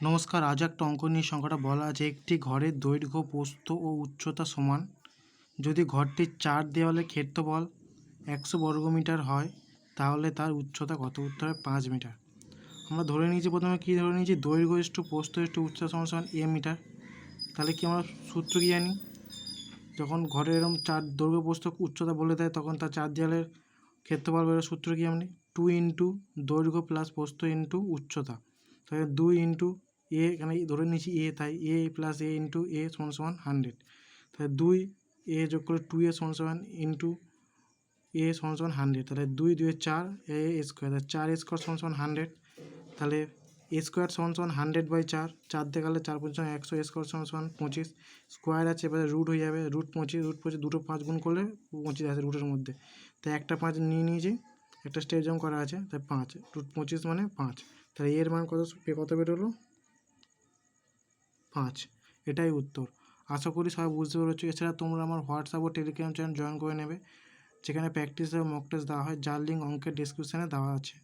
নমস্কার, আজ একটা অঙ্ক নিয়ে সংখ্যাটা বলা আছে একটি ঘরের দৈর্ঘ্য, প্রস্থ ও উচ্চতা সমান। যদি ঘরটির 4 দেওয়ালের ক্ষেত্রফল 100 বর্গমিটার হয় তাহলে তার উচ্চতা কত? উত্তর হবে 5 মিটার। আমরা ধরে নিয়েছি, প্রথমে কী ধরে নিয়েছি, দৈর্ঘ্য ইস্টু প্রস্থ ইস্টু উচ্চতা সমান সমান এ মিটার। তাহলে কি আমরা সূত্র কী জানি? যখন ঘরের এরকম 4 দৈর্ঘ্য প্রস্থ উচ্চতা বলে দেয় তখন তার 4 দেওয়ালের ক্ষেত্রফল বেরোয়। সূত্র কি আপনি 2 ইন্টু দৈর্ঘ্য প্লাস প্রস্থ ইন্টু উচ্চতা। তাহলে 2 ইন্টু এ, এখানে ধরে নিয়েছি এ, তাই এ প্লাস এ ইন্টু এ সমান সমান 100। তাহলে 2 এ যোগ করে 2 এ সমান সমান ইন্টু এ সমান সমান 100। তাহলে 2 2 4 এ স্কোয়ার, তাহলে 4 স্কোয়ার সমান সমান 100। তাহলে এ স্কোয়ার সমান সমান 100/4, 4 দিয়ে গেলে 4 5 100, স্কোয়ার সমান সমান 25, স্কোয়ার আছে এবারে রুট হয়ে যাবে, রুট 25 দুটো 5 গুণ করলে 25 আছে রুটের মধ্যে, তাই একটা 5 নিয়ে নিয়েছি, একটা স্টেপ জাম্প করা আছে, তাই 5 রুট 25 মানে 5। তাহলে এর মান কত বেরোলো? 5। এটাই উত্তর। আশা করি সবাই বুঝতে পেরেছো। এছাড়া তোমরা আমার হোয়াটসঅ্যাপ ও টেলিগ্রাম চ্যানেল জয়েন করে নেবে, যেখানে প্র্যাকটিস এবং মক টেস্ট দেওয়া হয়, যার লিঙ্ক অঙ্কের ডিসক্রিপশানে দেওয়া আছে।